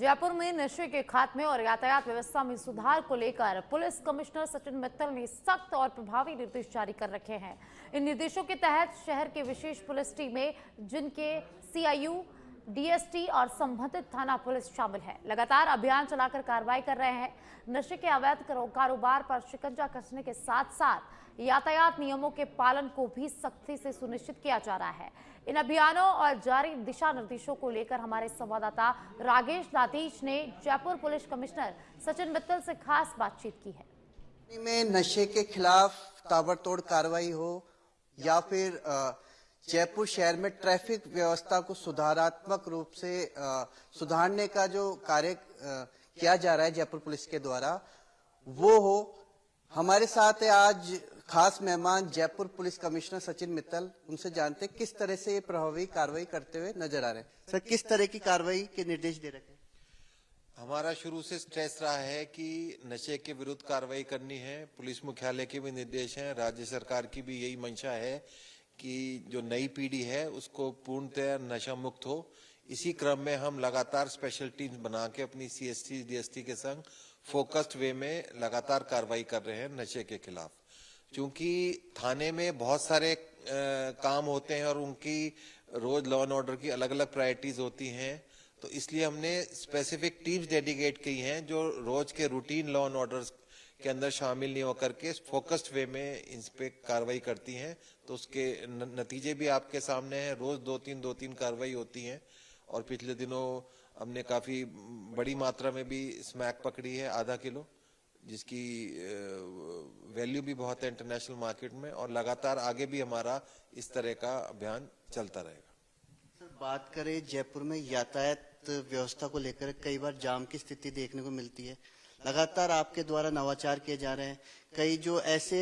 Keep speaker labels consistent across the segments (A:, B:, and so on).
A: जयपुर में नशे के खात्मे और यातायात व्यवस्था में सुधार को लेकर पुलिस कमिश्नर सचिन मित्तल ने सख्त और प्रभावी निर्देश जारी कर रखे हैं। इन निर्देशों के तहत शहर के विशेष पुलिस टीमें, जिनके सीआईयू, डीएसटी और संबंधित थाना पुलिस शामिल है, लगातार अभियान चलाकर कार्रवाई कर रहे हैं। नशे के अवैध कारोबार पर शिकंजा कसने के साथ साथ यातायात नियमों के पालन को भी सख्ती से सुनिश्चित किया जा रहा है। इन अभियानों और जारी दिशा निर्देशों को लेकर हमारे संवाददाता रागेश दातीश ने जयपुर पुलिस कमिश्नर सचिन मित्तल से खास बातचीत की है।
B: में नशे के खिलाफ ताबड़तोड़ कार्रवाई हो या फिर जयपुर शहर में ट्रैफिक व्यवस्था को सुधारात्मक रूप से सुधारने का जो कार्य किया जा रहा है जयपुर पुलिस के द्वारा, वो हो। हमारे साथ है आज खास मेहमान जयपुर पुलिस कमिश्नर सचिन मित्तल। उनसे जानते हैं किस तरह से ये प्रभावी कार्रवाई करते हुए नजर आ रहे हैं। सर, किस तरह की कार्रवाई के निर्देश दे रखे हैं?
C: हमारा शुरू से स्ट्रेस रहा है कि नशे के विरुद्ध कार्रवाई करनी है। पुलिस मुख्यालय के भी निर्देश हैं, राज्य सरकार की भी यही मंशा है कि जो नई पीढ़ी है उसको पूर्णतः नशा मुक्त हो। इसी क्रम में हम लगातार स्पेशल टीम्स बना के अपनी सीएसटी, डीएसटी के संग फोकस्ड वे में लगातार कार्रवाई कर रहे हैं नशे के खिलाफ। क्योंकि थाने में बहुत सारे काम होते हैं और उनकी रोज लॉ एंड ऑर्डर की अलग अलग प्रायोरिटीज होती हैं, तो इसलिए हमने स्पेसिफिक टीम्स डेडिकेट की हैं जो रोज के रूटीन लॉ एंड ऑर्डर के अंदर शामिल नहीं होकर के फोकस्ड वे में इन पे कार्रवाई करती हैं। तो उसके नतीजे भी आपके सामने हैं। रोज दो तीन कार्रवाई होती हैं और पिछले दिनों हमने काफी बड़ी मात्रा में भी स्मैक पकड़ी है, आधा किलो, जिसकी वैल्यू भी बहुत है इंटरनेशनल मार्केट में, और लगातार आगे भी हमारा इस तरह का अभियान चलता रहेगा।
B: सर, बात करें जयपुर में यातायात व्यवस्था को लेकर कई बार जाम की स्थिति देखने को मिलती है। लगातार आपके द्वारा नवाचार किए जा रहे हैं। कई जो ऐसे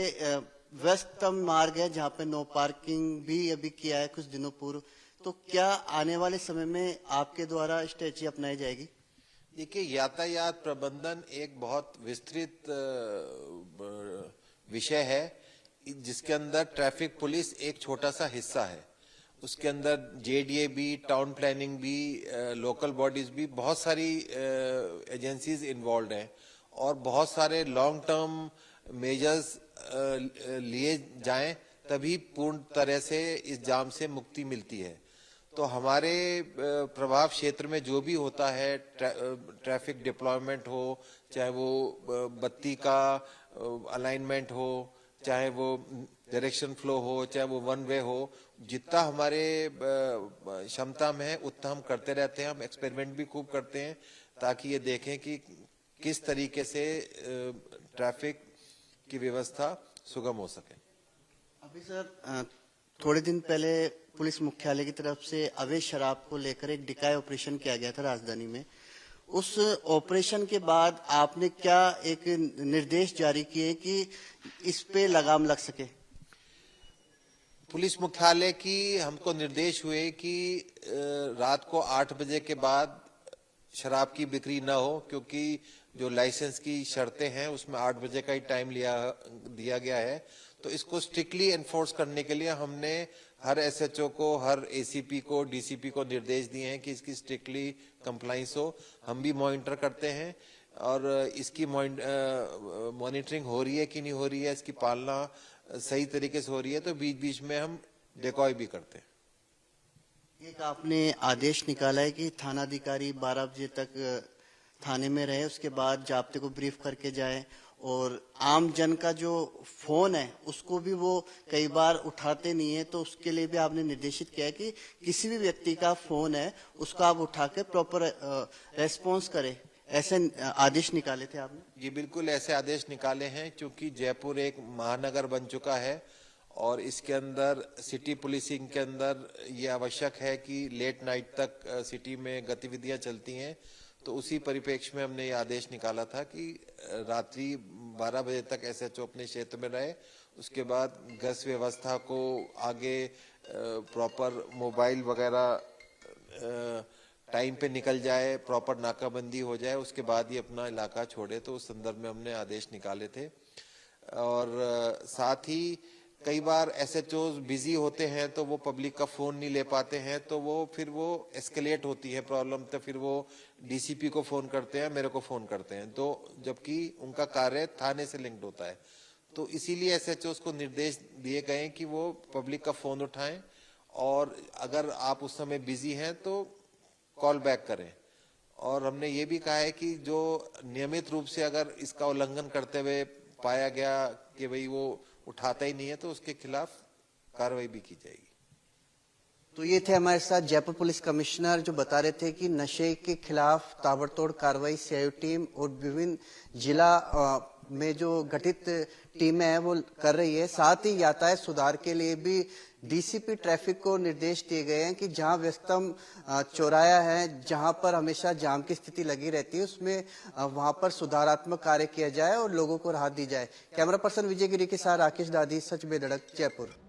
B: व्यस्तम मार्ग है जहाँ पे नो पार्किंग भी अभी किया है कुछ दिनों पूर्व, तो क्या आने वाले समय में आपके द्वारा स्ट्रेटजी अपनाई जाएगी?
C: देखिए, यातायात प्रबंधन एक बहुत विस्तृत विषय है जिसके अंदर ट्रैफिक पुलिस एक छोटा सा हिस्सा है। उसके अंदर जेडीए भी, टाउन प्लानिंग भी, लोकल बॉडीज भी, बहुत सारी एजेंसीज इन्वॉल्व हैं और बहुत सारे लॉन्ग टर्म मेजर्स लिए जाएं तभी पूर्ण तरह से इस जाम से मुक्ति मिलती है। तो हमारे प्रभाव क्षेत्र में जो भी होता है, ट्रैफिक डिप्लॉयमेंट हो, चाहे वो बत्ती का अलाइनमेंट हो, चाहे वो डायरेक्शन फ्लो हो, चाहे वो वन वे हो, जितना हमारे क्षमता में है उतना हम करते रहते हैं। हम एक्सपेरिमेंट भी खूब करते हैं ताकि ये देखें कि किस तरीके से ट्रैफिक की व्यवस्था सुगम हो सके।
B: अभी सर, थोड़े दिन पहले पुलिस मुख्यालय की तरफ से अवैध शराब को लेकर एक डिकाय ऑपरेशन किया गया था राजधानी में। उस ऑपरेशन के बाद आपने क्या एक निर्देश जारी किए कि इस पे लगाम लग सके?
C: पुलिस मुख्यालय की हमको निर्देश हुए कि रात को 8 बजे के बाद शराब की बिक्री न हो, क्योंकि जो लाइसेंस की शर्तें हैं उसमें 8 बजे का ही टाइम दिया गया है। तो इसको स्ट्रिक्टली एनफोर्स करने के लिए हमने हर एसएचओ को, हर एसीपी को, डीसीपी को निर्देश दिए हैं कि इसकी स्ट्रिक्टली कंप्लाइंस हो। हम भी मॉनिटर करते हैं और इसकी मॉनिटरिंग हो रही है कि नहीं हो रही है, इसकी पालना सही तरीके से हो रही है, तो बीच बीच में हम डिकॉय भी करते हैं।
B: एक आपने आदेश निकाला है कि थानाधिकारी 12 बजे तक थाने में रहे, उसके बाद जाब्ते को ब्रीफ करके जाए, और आम जन का जो फोन है उसको भी वो कई बार उठाते नहीं है, तो उसके लिए भी आपने निर्देशित किया है कि किसी भी व्यक्ति का फोन है उसको आप उठा के प्रॉपर रेस्पॉन्स करें। ऐसे आदेश निकाले थे आपने?
C: जी बिल्कुल, ऐसे आदेश निकाले हैं क्योंकि जयपुर एक महानगर बन चुका है और इसके अंदर सिटी पुलिसिंग के अंदर ये आवश्यक है कि लेट नाइट तक सिटी में गतिविधियां चलती हैं। तो उसी परिप्रेक्ष्य में हमने ये आदेश निकाला था कि रात्रि 12 बजे तक एसएचओ अपने क्षेत्र में रहे। उसके बाद गश्त व्यवस्था को आगे प्रॉपर मोबाइल वगैरह टाइम पे निकल जाए, प्रॉपर नाकाबंदी हो जाए, उसके बाद ही अपना इलाका छोड़े। तो उस संदर्भ में हमने आदेश निकाले थे। और साथ ही कई बार एसएचओ बिजी होते हैं तो वो पब्लिक का फोन नहीं ले पाते हैं, तो फिर वो एस्केलेट होती है प्रॉब्लम, तो फिर वो डीसीपी को फोन करते हैं, मेरे को फोन करते हैं, तो जबकि उनका कार्य थाने से लिंक्ड होता है। तो इसीलिए एसएचओ को निर्देश दिए गए कि वो पब्लिक का फोन उठाएं और अगर आप उस समय बिजी हैं तो कॉल बैक करें। और हमने ये भी कहा है कि जो नियमित रूप से अगर इसका उल्लंघन करते हुए पाया गया कि भाई वो उठाता ही नहीं है तो उसके खिलाफ कार्रवाई भी की जाएगी।
B: तो ये थे हमारे साथ जयपुर पुलिस कमिश्नर जो बता रहे थे कि नशे के खिलाफ ताबड़तोड़ कार्रवाई सीआईओ टीम और विभिन्न जिला में जो गठित टीमें हैं वो कर रही है। साथ ही यातायात सुधार के लिए भी डीसीपी ट्रैफिक को निर्देश दिए गए हैं कि जहां व्यस्तम चौराया है, जहां पर हमेशा जाम की स्थिति लगी रहती है, उसमें वहां पर सुधारात्मक कार्य किया जाए और लोगों को राहत दी जाए। कैमरा पर्सन विजय गिरी के साथ राकेश दादी, सच बेधड़क, जयपुर।